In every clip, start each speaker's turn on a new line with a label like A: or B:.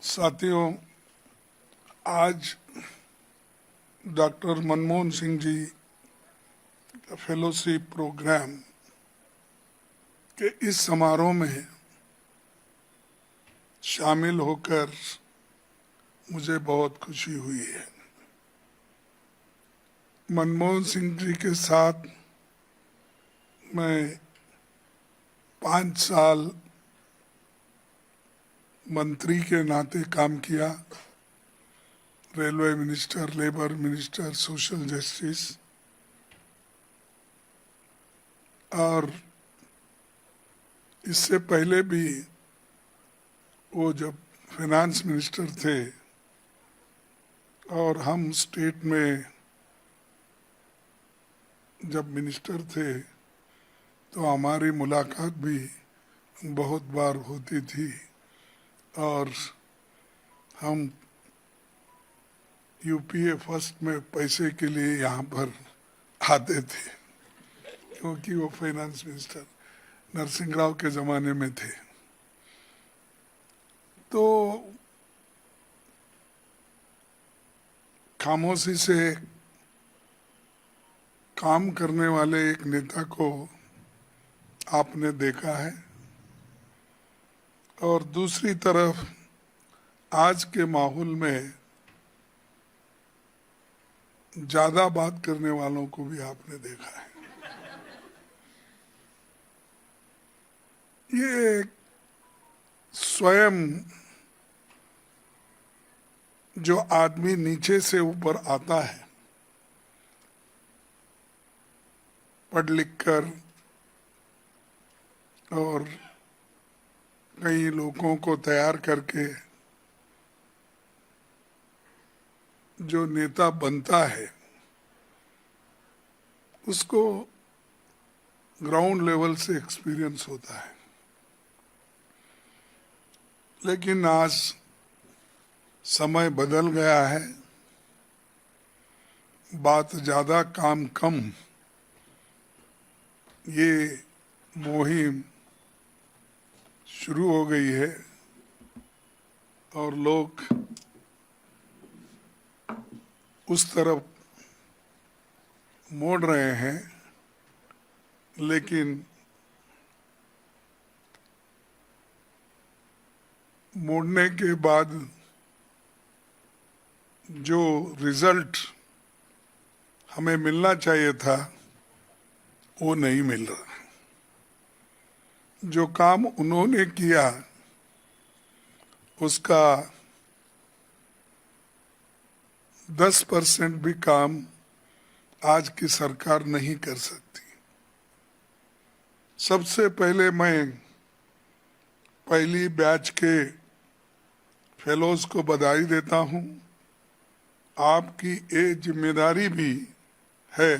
A: साथियों, आज डॉक्टर मनमोहन सिंह जी का फेलोशिप प्रोग्राम के इस समारोह में शामिल होकर मुझे बहुत खुशी हुई है। मनमोहन सिंह जी के साथ मैं 5 साल मंत्री के नाते काम किया। Railway minister, labour minister, social justice, और इससे पहले भी वो जब फाइनेंस मिनिस्टर थे और हम स्टेट में जब मिनिस्टर थे तो हमारी मुलाकात भी बहुत बार होती थी और हम यूपीए फर्स्ट में पैसे के लिए यहाँ पर आते थे, क्योंकि वो फाइनेंस मिनिस्टर नरसिंह राव के ज़माने में थे। तो खामोशी से काम करने वाले एक नेता को आपने देखा है, और दूसरी तरफ आज के माहौल में ज्यादा बात करने वालों को भी आपने देखा है। ये स्वयं जो आदमी नीचे से ऊपर आता है, पढ़ लिख कर और कई लोगों को तैयार करके जो नेता बनता है, उसको ग्राउंड लेवल से एक्सपीरियंस होता है। लेकिन आज समय बदल गया है, बात ज्यादा काम कम, ये मुहिम शुरू हो गई है और लोग उस तरफ मोड़ रहे हैं। लेकिन मोड़ने के बाद जो रिजल्ट हमें मिलना चाहिए था वो नहीं मिल रहा। जो काम उन्होंने किया उसका 10% भी काम आज की सरकार नहीं कर सकती। सबसे पहले मैं पहली बैच के फेलोज को बधाई देता हूं। आपकी ये जिम्मेदारी भी है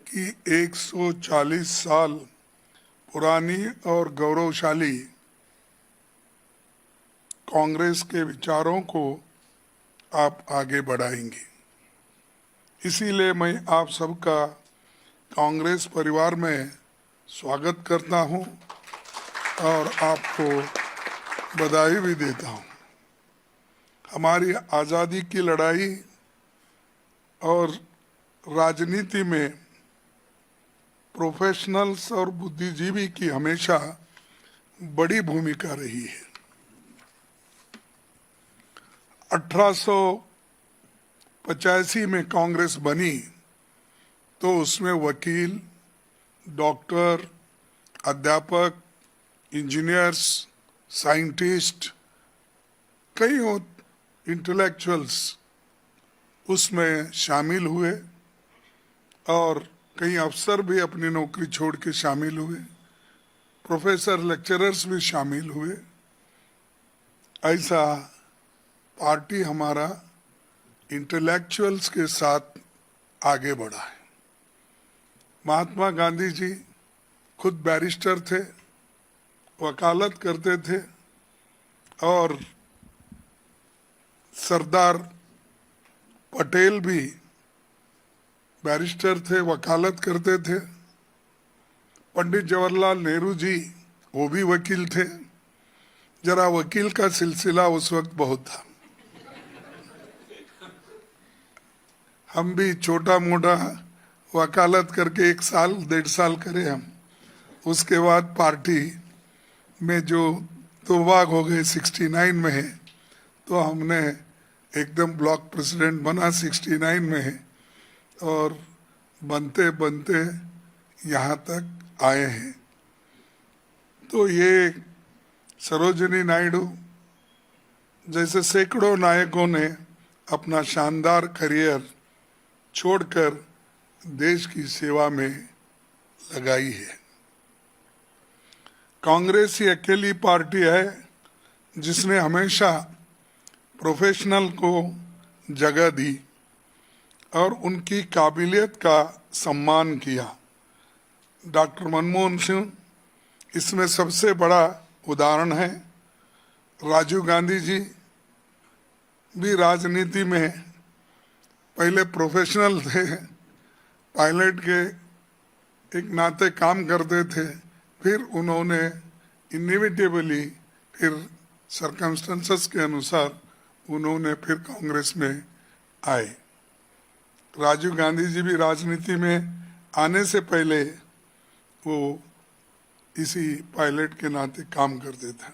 A: कि 140 साल पुरानी और गौरवशाली कांग्रेस के विचारों को आप आगे बढ़ाएंगे। इसीलिए मैं आप सबका कांग्रेस परिवार में स्वागत करता हूं और आपको बधाई भी देता हूं। हमारी आज़ादी की लड़ाई और राजनीति में प्रोफेशनल्स और बुद्धिजीवी की हमेशा बड़ी भूमिका रही है। 1885 में कांग्रेस बनी तो उसमें वकील, डॉक्टर, अध्यापक, इंजीनियर्स, साइंटिस्ट, कई इंटेलेक्चुअल्स उसमें शामिल हुए और कई अफसर भी अपनी नौकरी छोड़ के शामिल हुए, प्रोफेसर, लेक्चरर्स भी शामिल हुए। ऐसा पार्टी हमारा इंटेलेक्चुअल्स के साथ आगे बढ़ा है। महात्मा गांधी जी खुद बैरिस्टर थे, वकालत करते थे, और सरदार पटेल भी बैरिस्टर थे, वकालत करते थे। पंडित जवाहरलाल नेहरू जी वो भी वकील थे। जरा वकील का सिलसिला उस वक्त बहुत था। हम भी छोटा मोटा वकालत करके 1 साल 1.5 साल करे हम। उसके बाद पार्टी में जो दो भाग हो गए 69 में, तो हमने एकदम ब्लॉक प्रेसिडेंट बना 69 में, और बनते बनते यहाँ तक आए हैं। तो ये सरोजिनी नायडू जैसे सैकड़ों नायकों ने अपना शानदार करियर छोड़कर देश की सेवा में लगाई है। कांग्रेस ही अकेली पार्टी है जिसने हमेशा प्रोफेशनल को जगह दी और उनकी काबिलियत का सम्मान किया। डॉक्टर मनमोहन सिंह इसमें सबसे बड़ा उदाहरण है। राजीव गांधी जी भी राजनीति में पहले प्रोफेशनल थे, पायलट के एक नाते काम करते थे, फिर उन्होंने इनएविटेबली फिर सरकमस्टेंसेस के अनुसार उन्होंने फिर कांग्रेस में आए। राजीव गांधी जी भी राजनीति में आने से पहले वो इसी पायलट के नाते काम करते थे।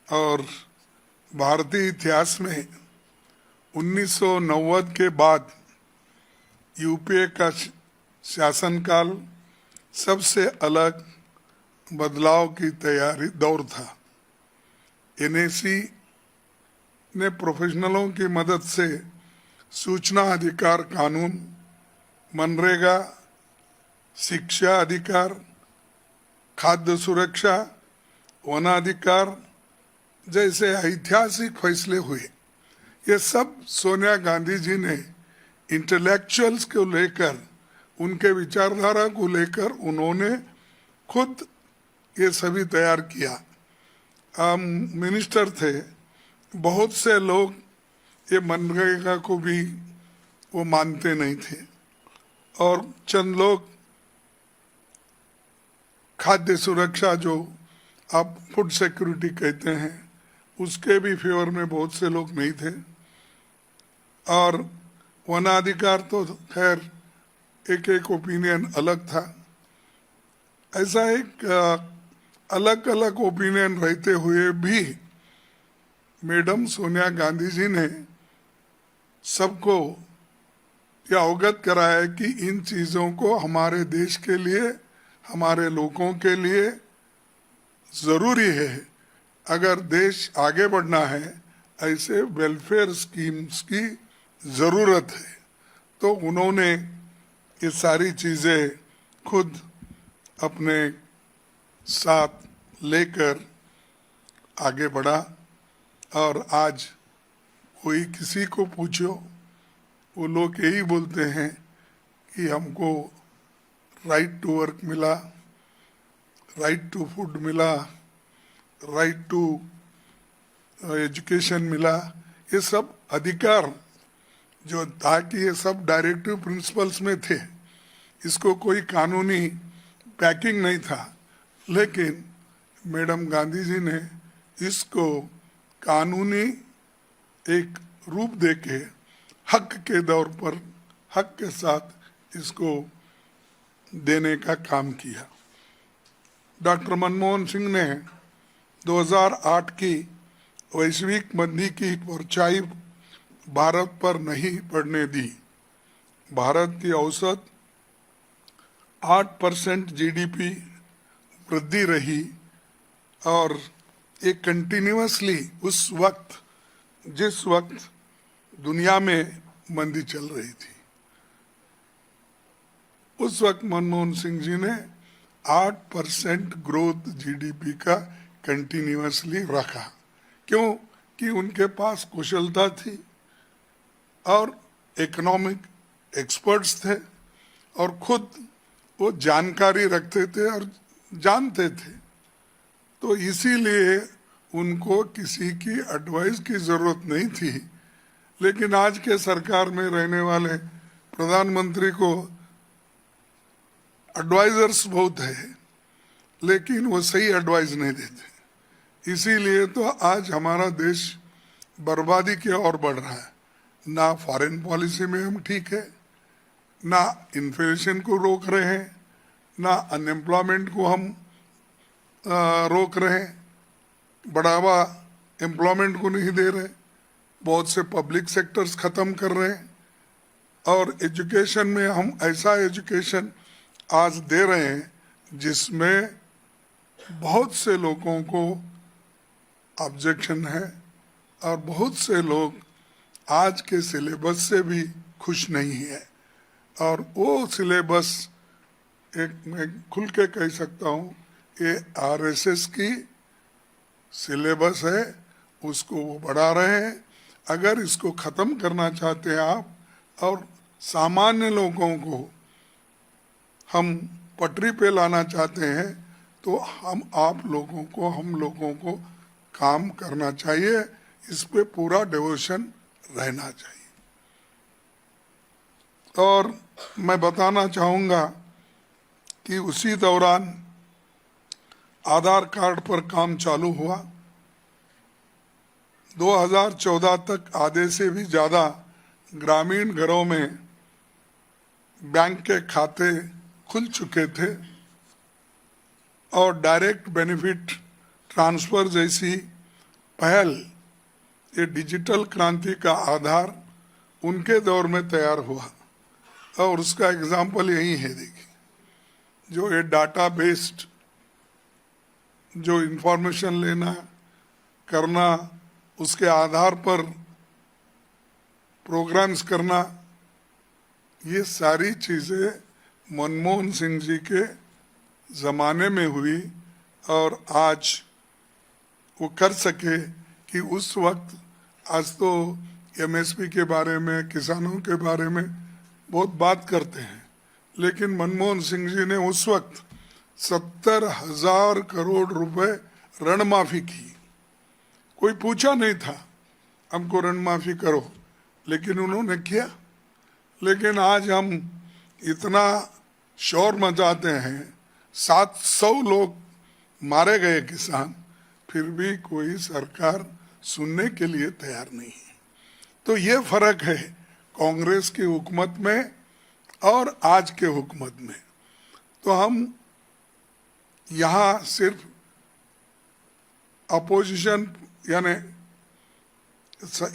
A: और भारतीय इतिहास में 1990 के बाद यूपीए का शासनकाल सबसे अलग बदलाव की तैयारी दौर था। एनएसी ने प्रोफेशनलों की मदद से सूचना अधिकार कानून, मनरेगा, शिक्षा अधिकार, खाद्य सुरक्षा, वनाधिकार जैसे ऐतिहासिक फैसले हुए। ये सब सोनिया गांधी जी ने इंटेलेक्चुअल्स को लेकर, उनके विचारधारा को लेकर उन्होंने खुद ये सभी तैयार किया। मिनिस्टर थे, बहुत से लोग ये मनरेगा को भी वो मानते नहीं थे, और चंद लोग खाद्य सुरक्षा जो आप फूड सिक्योरिटी कहते हैं उसके भी फेवर में बहुत से लोग नहीं थे। और वनाधिकार तो खैर एक एक ओपिनियन अलग था। ऐसा एक अलग अलग ओपिनियन रहते हुए भी मैडम सोनिया गांधी जी ने सबको यह अवगत कराया कि इन चीज़ों को हमारे देश के लिए, हमारे लोगों के लिए ज़रूरी है। अगर देश आगे बढ़ना है, ऐसे वेलफेयर स्कीम्स की ज़रूरत है। तो उन्होंने ये सारी चीज़ें खुद अपने साथ लेकर आगे बढ़ा। और आज कोई किसी को पूछो, वो लोग यही बोलते हैं कि हमको राइट टू वर्क मिला, राइट टू फूड मिला, राइट टू एजुकेशन मिला। ये सब अधिकार जो था कि ये सब डायरेक्टिव प्रिंसिपल्स में थे, इसको कोई कानूनी पैकिंग नहीं था। लेकिन मैडम गांधी जी ने इसको कानूनी एक रूप देके हक के दौर पर हक के साथ इसको देने का काम किया। डॉक्टर मनमोहन सिंह ने 2008 की वैश्विक मंदी की परछाई भारत पर नहीं पड़ने दी। भारत की औसत 8% जीडीपी वृद्धि रही, और ये कंटिन्यूअसली उस वक्त जिस वक्त दुनिया में मंदी चल रही थी, उस वक्त मनमोहन सिंह जी ने 8% ग्रोथ जीडीपी का कंटिन्यूअसली रखा। क्यों? कि उनके पास कुशलता थी और इकोनॉमिक एक्सपर्ट्स थे, और खुद वो जानकारी रखते थे और जानते थे। तो इसीलिए उनको किसी की एडवाइस की ज़रूरत नहीं थी। लेकिन आज के सरकार में रहने वाले प्रधानमंत्री को एडवाइजर्स बहुत है, लेकिन वो सही एडवाइस नहीं देते। इसीलिए तो आज हमारा देश बर्बादी की ओर बढ़ रहा है। ना फॉरेन पॉलिसी में हम ठीक है, ना इन्फ्लेशन को रोक रहे हैं, ना अनएम्प्लॉयमेंट को हम रोक रहे हैं, बढ़ावा एम्प्लॉयमेंट को नहीं दे रहे, बहुत से पब्लिक सेक्टर्स खत्म कर रहे हैं, और एजुकेशन में हम ऐसा एजुकेशन आज दे रहे हैं जिसमें बहुत से लोगों को ऑब्जेक्शन है, और बहुत से लोग आज के सिलेबस से भी खुश नहीं है। और वो सिलेबस एक मैं खुल के कह सकता हूँ, ये आरएसएस की सिलेबस है, उसको वो बढ़ा रहे हैं। अगर इसको ख़त्म करना चाहते हैं आप, और सामान्य लोगों को हम पटरी पे लाना चाहते हैं, तो हम लोगों को काम करना चाहिए, इस पे पूरा डिवोशन रहना चाहिए। और मैं बताना चाहूँगा कि उसी दौरान आधार कार्ड पर काम चालू हुआ। 2014 तक आधे से भी ज़्यादा ग्रामीण घरों में बैंक के खाते खुल चुके थे, और डायरेक्ट बेनिफिट ट्रांसफ़र जैसी पहल, ये डिजिटल क्रांति का आधार उनके दौर में तैयार हुआ। और उसका एग्जाम्पल यही है, देखिए, जो ये डाटा बेस्ड जो इंफॉर्मेशन लेना करना, उसके आधार पर प्रोग्राम्स करना, ये सारी चीज़ें मनमोहन सिंह जी के ज़माने में हुई, और आज वो कर सके कि उस वक्त, आज तो एमएसपी के बारे में, किसानों के बारे में बहुत बात करते हैं, लेकिन मनमोहन सिंह जी ने उस वक्त 70,000 करोड़ रुपए ऋण माफ़ी की। कोई पूछा नहीं था हमको ऋण माफ़ी करो, लेकिन उन्होंने किया। लेकिन आज हम इतना शोर मचाते हैं, 700 लोग मारे गए किसान, फिर भी कोई सरकार सुनने के लिए तैयार नहीं है। तो ये फर्क है कांग्रेस की हुकूमत में और आज के हुकूमत में। तो हम यहाँ सिर्फ अपोजिशन यानी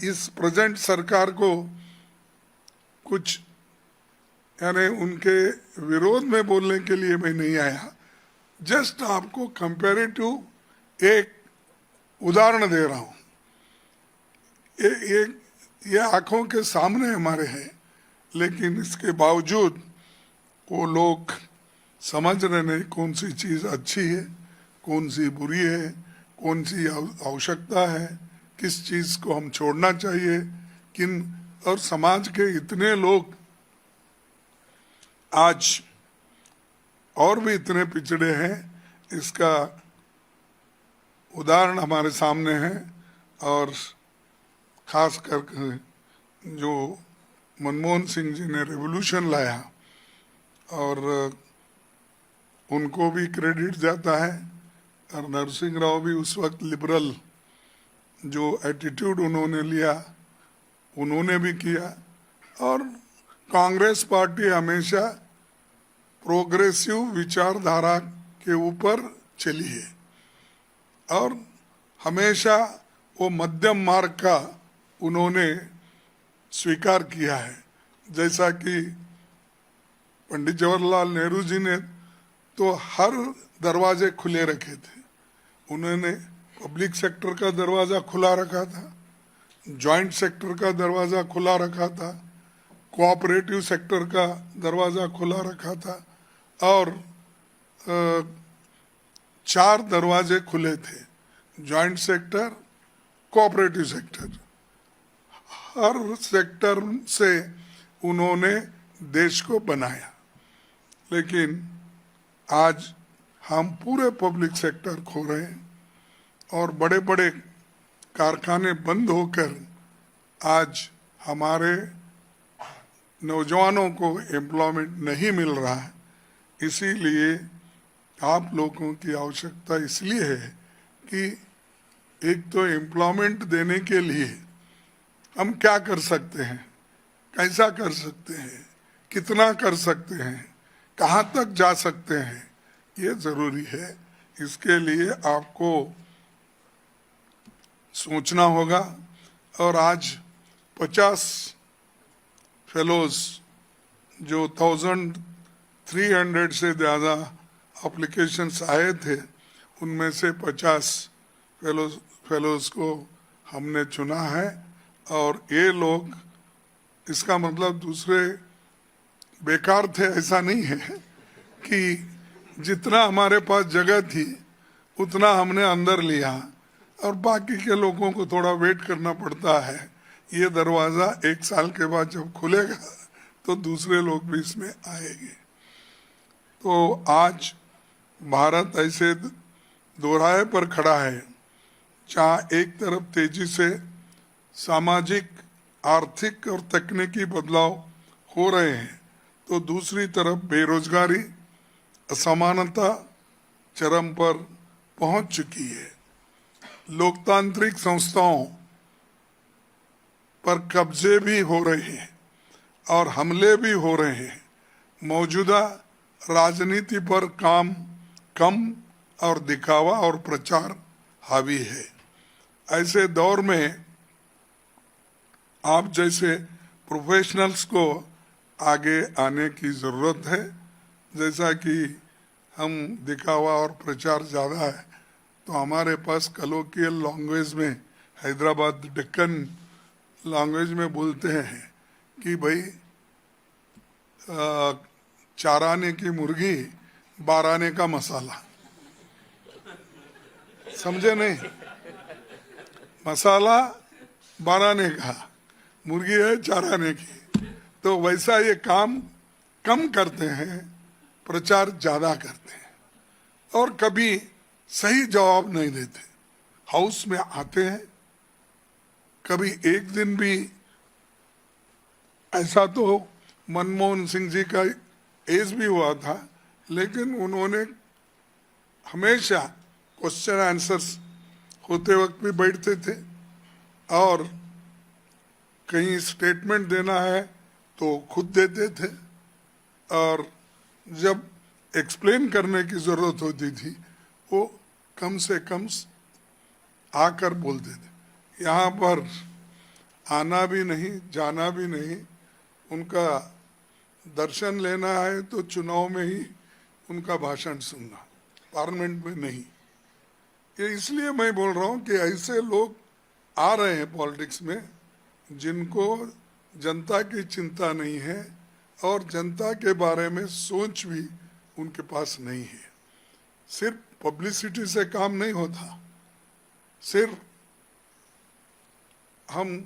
A: इस प्रेजेंट सरकार को कुछ यानी उनके विरोध में बोलने के लिए मैं नहीं आया, जस्ट आपको कंपैरेटिव एक उदाहरण दे रहा हूँ। ये आंखों के सामने हमारे है, लेकिन इसके बावजूद वो लोग समझ रहे नहीं कौन सी चीज़ अच्छी है, कौन सी बुरी है, कौन सी आवश्यकता है, किस चीज़ को हम छोड़ना चाहिए, और समाज के इतने लोग आज और भी इतने पिछड़े हैं, इसका उदाहरण हमारे सामने है। और खास करके जो मनमोहन सिंह जी ने रेवोल्यूशन लाया, और उनको भी क्रेडिट जाता है, और नरसिंह राव भी उस वक्त लिबरल जो एटीट्यूड उन्होंने लिया उन्होंने भी किया। और कांग्रेस पार्टी हमेशा प्रोग्रेसिव विचारधारा के ऊपर चली है, और हमेशा वो मध्यम मार्ग का उन्होंने स्वीकार किया है। जैसा कि पंडित जवाहरलाल नेहरू जी ने तो हर दरवाजे खुले रखे थे, उन्होंने पब्लिक सेक्टर का दरवाज़ा खुला रखा था, जॉइंट सेक्टर का दरवाज़ा खुला रखा था, कोऑपरेटिव सेक्टर का दरवाज़ा खुला रखा था, और 4 दरवाजे खुले थे, जॉइंट सेक्टर, कोऑपरेटिव सेक्टर। हर सेक्टर से उन्होंने देश को बनाया। लेकिन आज हम पूरे पब्लिक सेक्टर खो रहे हैं, और बड़े बड़े कारखाने बंद होकर आज हमारे नौजवानों को एम्प्लॉयमेंट नहीं मिल रहा है। इसीलिए आप लोगों की आवश्यकता इसलिए है कि एक तो एम्प्लॉयमेंट देने के लिए हम क्या कर सकते हैं, कैसा कर सकते हैं, कितना कर सकते हैं, कहाँ तक जा सकते हैं, ये जरूरी है। इसके लिए आपको सोचना होगा। और आज 50 फेलोज, जो 1300 से ज़्यादा एप्लीकेशंस आए थे, उनमें से 50 फेलोज को हमने चुना है। और ये लोग, इसका मतलब दूसरे बेकार थे ऐसा नहीं है, कि जितना हमारे पास जगह थी उतना हमने अंदर लिया और बाकी के लोगों को थोड़ा वेट करना पड़ता है। ये दरवाज़ा 1 साल के बाद जब खुलेगा तो दूसरे लोग भी इसमें आएंगे। तो आज भारत ऐसे दोहराए पर खड़ा है, जहाँ एक तरफ तेजी से सामाजिक, आर्थिक और तकनीकी बदलाव हो रहे हैं, तो दूसरी तरफ बेरोजगारी, असमानता चरम पर पहुंच चुकी है। लोकतांत्रिक संस्थाओं पर कब्जे भी हो रहे हैं और हमले भी हो रहे हैं। मौजूदा राजनीति पर कम और दिखावा और प्रचार हावी है। ऐसे दौर में आप जैसे प्रोफेशनल्स को आगे आने की ज़रूरत है। जैसा कि हम दिखावा और प्रचार ज़्यादा है, तो हमारे पास कलोकियल लैंग्वेज में, हैदराबाद दक्कन लैंग्वेज में बोलते हैं कि भाई 4 आने की मुर्गी 12 आने का मसाला। समझे नहीं? मसाला 12 आने का, मुर्गी है 4 आने की। तो वैसा ये काम कम करते हैं, प्रचार ज्यादा करते हैं और कभी सही जवाब नहीं देते। हाउस में आते हैं, कभी एक दिन भी ऐसा तो मनमोहन सिंह जी का एज भी हुआ था, लेकिन उन्होंने हमेशा क्वेश्चन आंसर्स होते वक्त भी बैठते थे और कहीं स्टेटमेंट देना है तो खुद देते थे और जब एक्सप्लेन करने की जरूरत होती थी वो कम से कम आकर बोलते थे। यहाँ पर आना भी नहीं, जाना भी नहीं, उनका दर्शन लेना है तो चुनाव में ही उनका भाषण सुनना, पार्लियामेंट में नहीं। ये इसलिए मैं बोल रहा हूँ कि ऐसे लोग आ रहे हैं पॉलिटिक्स में जिनको जनता की चिंता नहीं है और जनता के बारे में सोच भी उनके पास नहीं है। सिर्फ पब्लिसिटी से काम नहीं होता, सिर्फ हम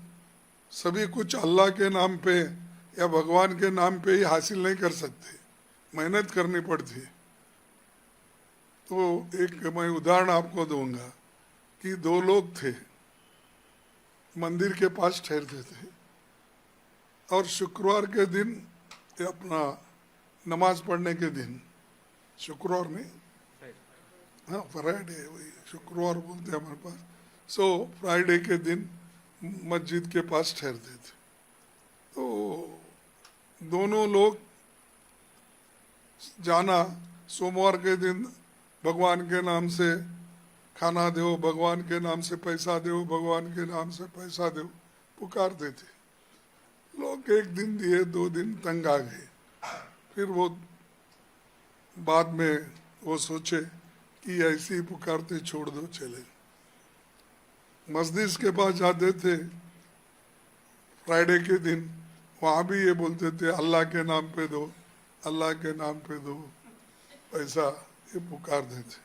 A: सभी कुछ अल्लाह के नाम पे या भगवान के नाम पे ही हासिल नहीं कर सकते, मेहनत करनी पड़ती है। तो एक मैं उदाहरण आपको दूंगा कि 2 लोग थे, मंदिर के पास ठहरते थे और शुक्रवार के दिन, अपना नमाज पढ़ने के दिन, शुक्रवार में, हाँ फ्राइडे, वही शुक्रवार बोलते हैं हमारे पास, सो फ्राइडे के दिन मस्जिद के पास ठहरते थे। तो दोनों लोग जाना, सोमवार के दिन भगवान के नाम से खाना दो, भगवान के नाम से पैसा दो, भगवान के नाम से पैसा दो, पुकारते थे। लोग 1 दिन दिए, 2 दिन तंग आ गए। फिर वो बाद में वो सोचे कि ऐसे ही पुकारते छोड़ दो, चले। मस्जिद के पास जाते थे फ्राइडे के दिन, वहाँ भी ये बोलते थे अल्लाह के नाम पे दो, अल्लाह के नाम पे दो पैसा, ये पुकारते थे।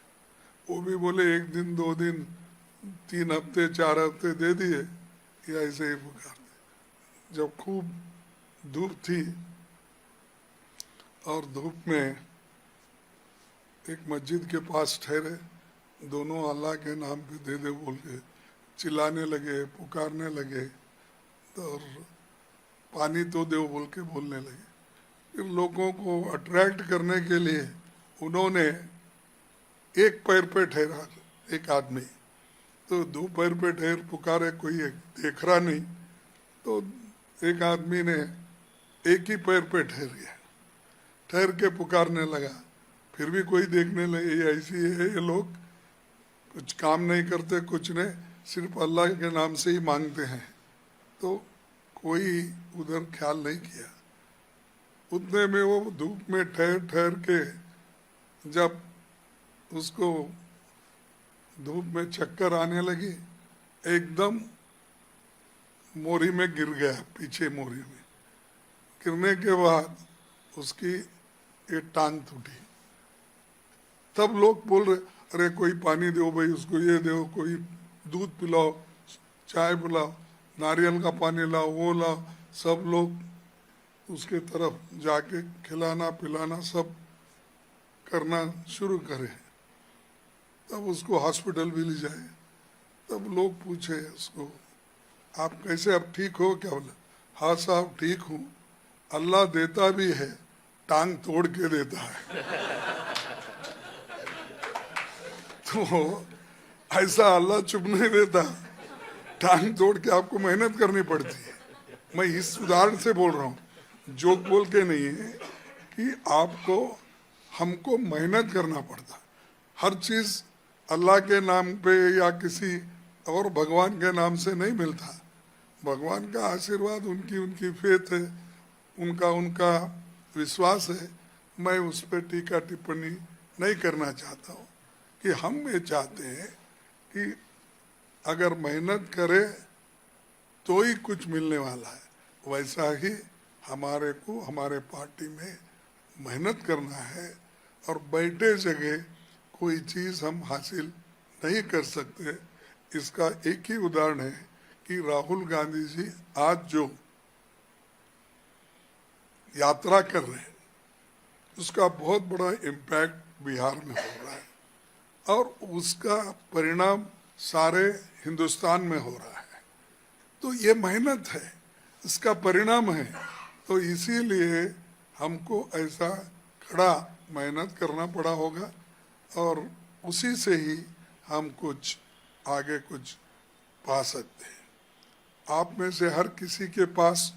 A: वो भी बोले 1 दिन, 2 दिन, 3 हफ्ते, 4 हफ्ते दे दिए, ये ऐसे ही पुकारते। जब खूब धूप थी और धूप में एक मस्जिद के पास ठहरे, दोनों अल्लाह के नाम पे दे दे बोल के चिल्लाने लगे, पुकारने लगे, तो और पानी तो दो बोल के बोलने लगे। फिर लोगों को अट्रैक्ट करने के लिए उन्होंने एक पैर पे ठहरा एक आदमी तो दो पैर पे ठहर पुकारे, कोई देख रहा नहीं, तो एक आदमी ने एक ही पैर पे ठहर गया, ठहर के पुकारने लगा, फिर भी कोई देखने लगे, ये ऐसी है, ये लोग कुछ काम नहीं करते, कुछ नहीं, सिर्फ अल्लाह के नाम से ही मांगते हैं। तो कोई उधर ख्याल नहीं किया। उतने में वो धूप में ठहर ठहर के जब उसको धूप में चक्कर आने लगी, एकदम मोरी में गिर गया, पीछे मोरी में गिरने के बाद उसकी एक टांग टूटी। तब लोग बोल रहे, अरे कोई पानी दो भाई उसको, ये दो, कोई दूध पिलाओ, चाय पिलाओ, नारियल का पानी लाओ, वो लाओ। सब लोग उसके तरफ जाके खिलाना पिलाना सब करना शुरू करे। तब उसको हॉस्पिटल भी ले जाए। तब लोग पूछे उसको, आप कैसे, अब ठीक हो क्या? बोला, हाँ साहब ठीक हूँ, अल्लाह देता भी है, टांग तोड़ के देता है। तो ऐसा अल्लाह चुप नहीं देता, टांग तोड़ के आपको मेहनत करनी पड़ती है। मैं इस उदाहरण से बोल रहा हूँ, जोक बोल के नहीं है, कि आपको हमको मेहनत करना पड़ता। हर चीज अल्लाह के नाम पे या किसी और भगवान के नाम से नहीं मिलता। भगवान का आशीर्वाद, उनकी फेथ है, उनका विश्वास है। मैं उस पर टीका टिप्पणी नहीं करना चाहता हूँ। कि हम ये चाहते हैं कि अगर मेहनत करे तो ही कुछ मिलने वाला है। वैसा ही हमारे को हमारे पार्टी में मेहनत करना है, और बैठे जगह कोई चीज़ हम हासिल नहीं कर सकते। इसका एक ही उदाहरण है कि राहुल गांधी जी आज जो यात्रा कर रहे हैं, उसका बहुत बड़ा इम्पैक्ट बिहार में हो रहा है, और उसका परिणाम सारे हिंदुस्तान में हो रहा है। तो ये मेहनत है, इसका परिणाम है। तो इसीलिए हमको ऐसा कड़ा मेहनत करना पड़ा होगा, और उसी से ही हम कुछ आगे कुछ पा सकते हैं। आप में से हर किसी के पास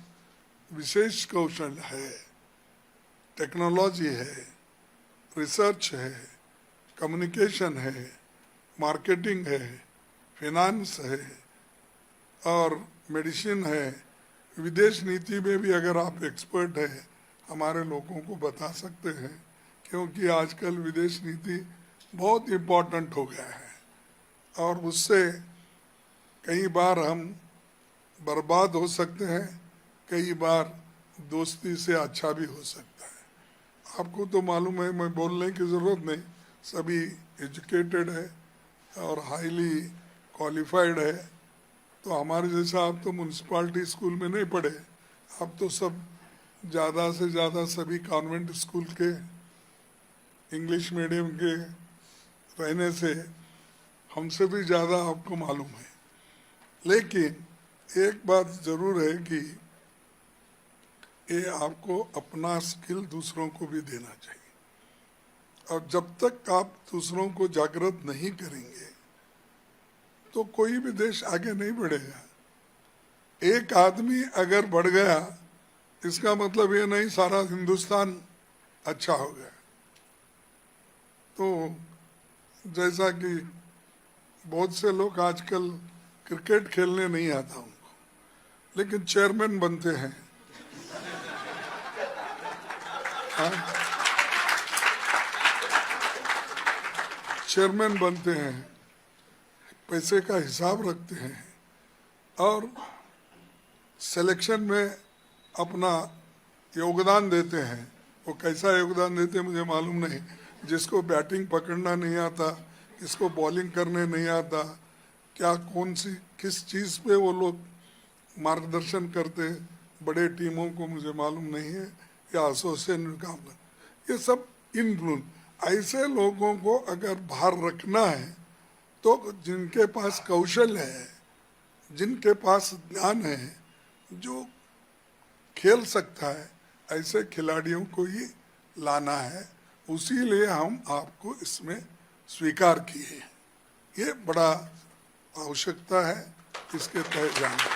A: विशेष कौशल है, टेक्नोलॉजी है, रिसर्च है, कम्युनिकेशन है, मार्केटिंग है, फिनांस है, और मेडिसिन है। विदेश नीति में भी अगर आप एक्सपर्ट है, हमारे लोगों को बता सकते हैं, क्योंकि आजकल विदेश नीति बहुत इम्पोर्टेंट हो गया है, और उससे कई बार हम बर्बाद हो सकते हैं, कई बार दोस्ती से अच्छा भी हो सकता है। आपको तो मालूम है, मैं बोलने की ज़रूरत नहीं, सभी एजुकेटेड है और हाईली क्वालिफाइड है। तो हमारे जैसा आप तो म्यूनसिपाल्टी स्कूल में नहीं पढ़े, आप तो सब ज़्यादा से ज़्यादा सभी कॉन्वेंट स्कूल के इंग्लिश मीडियम के रहने से हमसे भी ज़्यादा आपको मालूम है। लेकिन एक बात ज़रूर है कि ये आपको अपना स्किल दूसरों को भी देना चाहिए, और जब तक आप दूसरों को जागृत नहीं करेंगे तो कोई भी देश आगे नहीं बढ़ेगा। एक आदमी अगर बढ़ गया, इसका मतलब ये नहीं सारा हिंदुस्तान अच्छा हो गया। तो जैसा कि बहुत से लोग आजकल क्रिकेट खेलने नहीं आता उनको, लेकिन चेयरमैन बनते हैं। चेयरमैन बनते हैं, पैसे का हिसाब रखते हैं, और सिलेक्शन में अपना योगदान देते हैं। वो कैसा योगदान देते हैं मुझे मालूम नहीं। जिसको बैटिंग पकड़ना नहीं आता, किसको बॉलिंग करने नहीं आता, क्या कौन सी किस चीज़ पे वो लोग मार्गदर्शन करते बड़े टीमों को, मुझे मालूम नहीं है, या एसोसिएशन का, ये सब इन्फ्लुएंस। ऐसे लोगों को अगर बाहर रखना है तो जिनके पास कौशल है, जिनके पास ज्ञान है, जो खेल सकता है, ऐसे खिलाड़ियों को ही लाना है। उसी लिए हम आपको इसमें स्वीकार किए। ये बड़ा आवश्यकता है, इसके तहत जाना।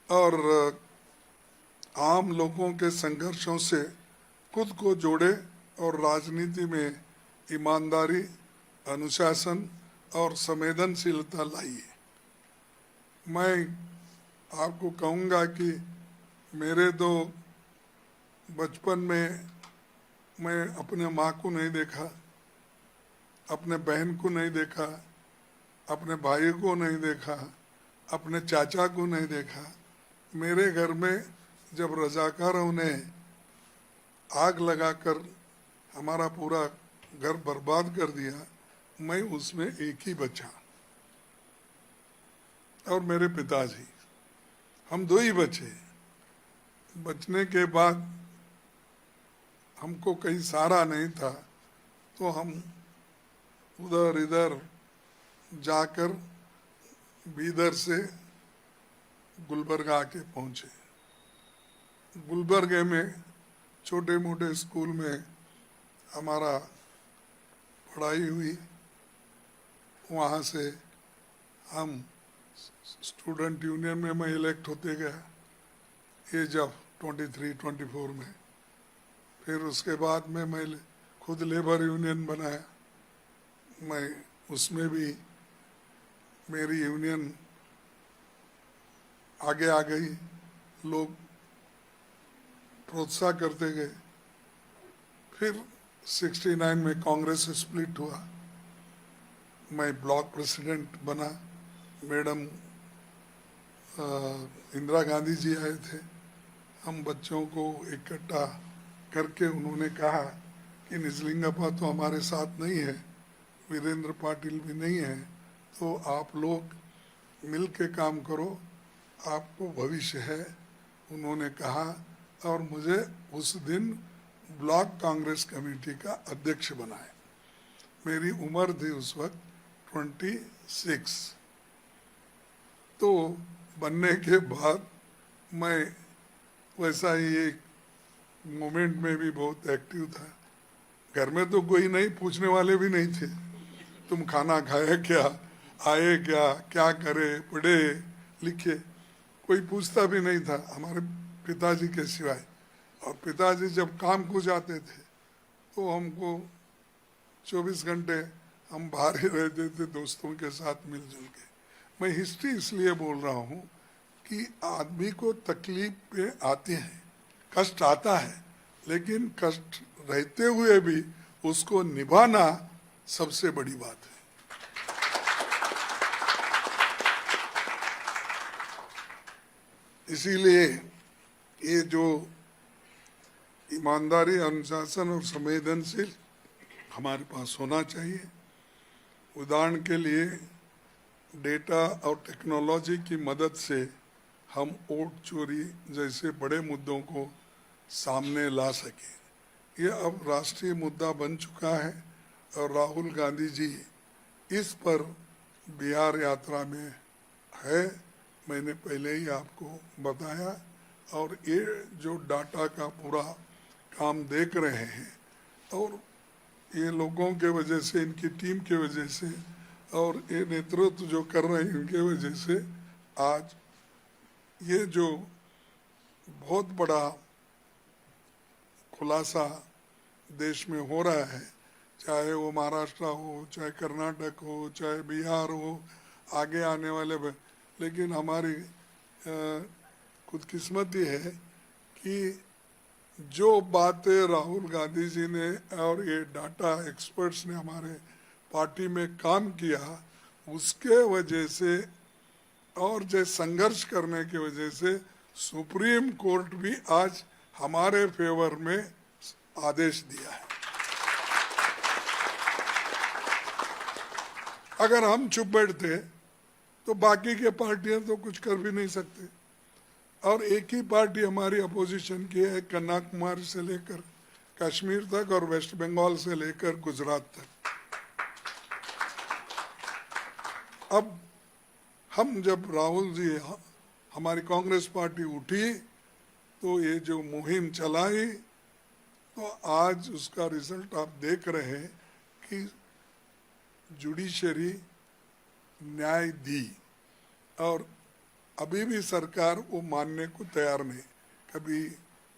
A: और आम लोगों के संघर्षों से खुद को जोड़े और राजनीति में ईमानदारी, अनुशासन और संवेदनशीलता लाइए। मैं आपको कहूँगा कि मेरे तो बचपन में मैं अपने माँ को नहीं देखा, अपने बहन को नहीं देखा, अपने भाई को नहीं देखा, अपने चाचा को नहीं देखा। मेरे घर में जब रजाकारों ने आग लगाकर हमारा पूरा घर बर्बाद कर दिया, मैं उसमें एक ही बचा और मेरे पिताजी, हम दो ही बचे। बचने के बाद हमको कहीं सहारा नहीं था, तो हम उधर इधर जाकर बीदर से गुलबर्गा आके पहुँचे। गुलबर्गे में छोटे मोटे स्कूल में हमारा पढ़ाई हुई। वहाँ से हम स्टूडेंट यूनियन में मैं इलेक्ट होते गया एज ऑफ 23-24 में। फिर उसके बाद में मैं खुद लेबर यूनियन बनाया। मैं उसमें भी मेरी यूनियन आगे आ गई, लोग प्रोत्साहन करते गए। फिर 69 में कांग्रेस स्प्लिट हुआ, मैं ब्लॉक प्रेसिडेंट बना। मैडम इंदिरा गांधी जी आए थे, हम बच्चों को इकट्ठा करके उन्होंने कहा कि निजलिंगप्पा तो हमारे साथ नहीं है, वीरेंद्र पाटिल भी नहीं है, तो आप लोग मिल के काम करो, आपको भविष्य है। उन्होंने कहा और मुझे उस दिन ब्लॉक कांग्रेस कमेटी का अध्यक्ष बनाया। मेरी उम्र थी उस वक्त 26। तो बनने के बाद मैं वैसा ही एक मोमेंट में भी बहुत एक्टिव था। घर में तो कोई नहीं, पूछने वाले भी नहीं थे, तुम खाना खाए क्या, आए क्या, क्या करे, पढ़े लिखे, कोई पूछता भी नहीं था हमारे पिताजी के सिवाय। और पिताजी जब काम को जाते थे तो हमको 24 घंटे हम बाहर ही रहते थे दोस्तों के साथ मिलजुल के। मैं हिस्ट्री इसलिए बोल रहा हूँ कि आदमी को तकलीफ पे आते हैं, कष्ट आता है, लेकिन कष्ट रहते हुए भी उसको निभाना सबसे बड़ी बात है। इसीलिए ये जो ईमानदारी, अनुशासन और संवेदनशील हमारे पास होना चाहिए। उदाहरण के लिए डेटा और टेक्नोलॉजी की मदद से हम वोट चोरी जैसे बड़े मुद्दों को सामने ला सके। ये अब राष्ट्रीय मुद्दा बन चुका है और राहुल गांधी जी इस पर बिहार यात्रा में है, मैंने पहले ही आपको बताया। और ये जो डाटा का पूरा काम देख रहे हैं और ये लोगों के वजह से, इनकी टीम के वजह से और ये नेतृत्व जो कर रहे हैं इनके वजह से आज ये जो बहुत बड़ा खुलासा देश में हो रहा है, चाहे वो महाराष्ट्र हो, चाहे कर्नाटक हो, चाहे बिहार हो, आगे आने वाले, लेकिन हमारी खुदकिस्मती है कि जो बातें राहुल गांधी जी ने और ये डाटा एक्सपर्ट्स ने हमारे पार्टी में काम किया, उसके वजह से और जो संघर्ष करने की वजह से सुप्रीम कोर्ट भी आज हमारे फेवर में आदेश दिया है। अगर हम चुप बैठते तो बाकी के पार्टियां तो कुछ कर भी नहीं सकते। और एक ही पार्टी हमारी अपोजिशन की है, कन्याकुमारी से लेकर कश्मीर तक और वेस्ट बंगाल से लेकर गुजरात तक। अब हम जब राहुल जी, हमारी कांग्रेस पार्टी उठी तो ये जो मुहिम चलाई, तो आज उसका रिजल्ट आप देख रहे हैं कि जुडिशरी न्याय दी और अभी भी सरकार वो मानने को तैयार नहीं। कभी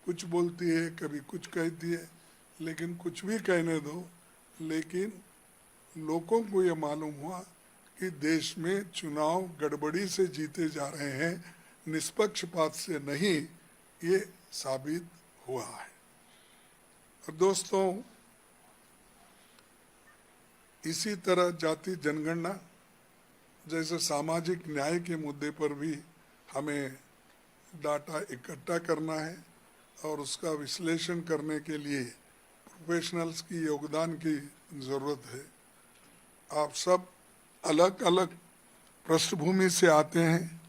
A: कुछ बोलती है, कभी कुछ कहती है, लेकिन कुछ भी कहने दो, लेकिन लोगों को ये मालूम हुआ कि देश में चुनाव गड़बड़ी से जीते जा रहे हैं, निष्पक्षपात से नहीं, ये साबित हुआ है। और दोस्तों, इसी तरह जाति जनगणना जैसे सामाजिक न्याय के मुद्दे पर भी हमें डाटा इकट्ठा करना है और उसका विश्लेषण करने के लिए प्रोफेशनल्स की योगदान की ज़रूरत है। आप सब अलग अलग पृष्ठभूमि से आते हैं,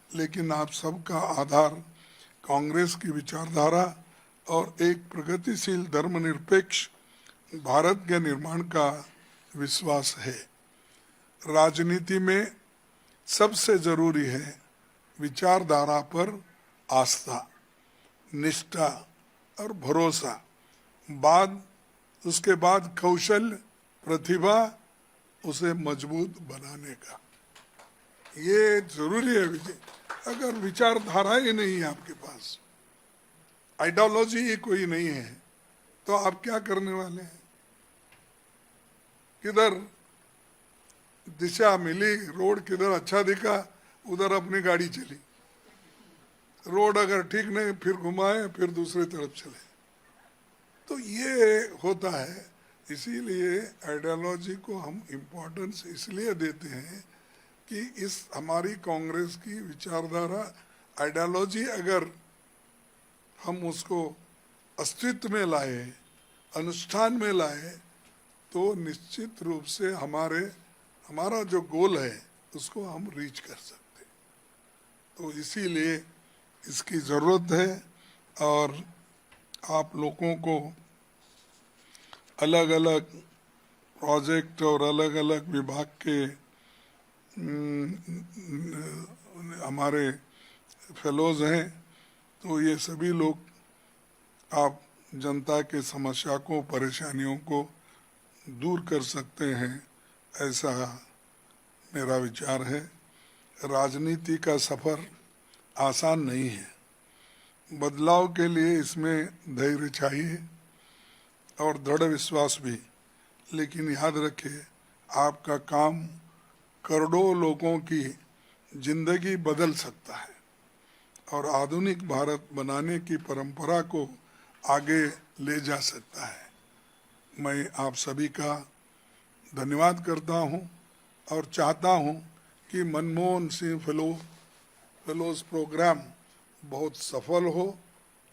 A: लेकिन आप सबका आधार कांग्रेस की विचारधारा और एक प्रगतिशील धर्मनिरपेक्ष भारत के निर्माण का विश्वास है। राजनीति में सबसे जरूरी है विचारधारा पर आस्था, निष्ठा और भरोसा, उसके बाद कौशल, प्रतिभा, उसे मजबूत बनाने का, ये जरूरी है। अगर विचारधारा ही नहीं है आपके पास, आइडियोलॉजी ही कोई नहीं है, तो आप क्या करने वाले हैं? किधर दिशा मिली, रोड किधर अच्छा दिखा उधर अपनी गाड़ी चली, रोड अगर ठीक नहीं फिर घुमाए, फिर दूसरी तरफ चले। तो ये होता है। इसीलिए आइडियोलॉजी को हम इम्पोर्टेंस इसलिए देते हैं कि इस हमारी कांग्रेस की विचारधारा, आइडियोलॉजी अगर हम उसको अस्तित्व में लाए, अनुष्ठान में लाए, तो निश्चित रूप से हमारा जो गोल है उसको हम रीच कर सकते। तो इसीलिए इसकी ज़रूरत है और आप लोगों को अलग अलग प्रोजेक्ट और अलग अलग विभाग के हमारे फेलोज हैं, तो ये सभी लोग आप जनता के समस्या को, परेशानियों को दूर कर सकते हैं, ऐसा मेरा विचार है। राजनीति का सफ़र आसान नहीं है, बदलाव के लिए इसमें धैर्य चाहिए और दृढ़ विश्वास भी, लेकिन याद रखिए आपका काम करोड़ों लोगों की जिंदगी बदल सकता है और आधुनिक भारत बनाने की परंपरा को आगे ले जा सकता है। मैं आप सभी का धन्यवाद करता हूं और चाहता हूं कि मनमोहन सिंह फेलोज प्रोग्राम बहुत सफल हो।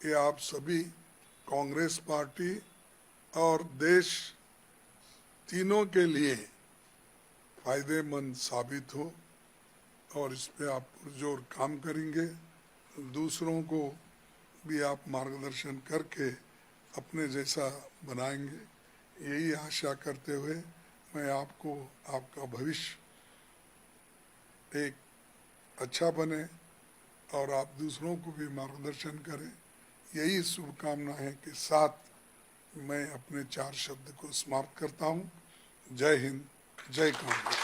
A: ये आप सभी कांग्रेस पार्टी और देश तीनों के लिए फायदेमंद साबित हो और इस पे आप पुरजोर काम करेंगे। दूसरों को भी आप मार्गदर्शन करके अपने जैसा बनाएंगे, यही आशा करते हुए मैं आपको, आपका भविष्य एक अच्छा बने और आप दूसरों को भी मार्गदर्शन करें, यही शुभकामनाएं के साथ मैं अपने 4 शब्द को समाप्त करता हूं। जय हिंद, जय कांग्रेस।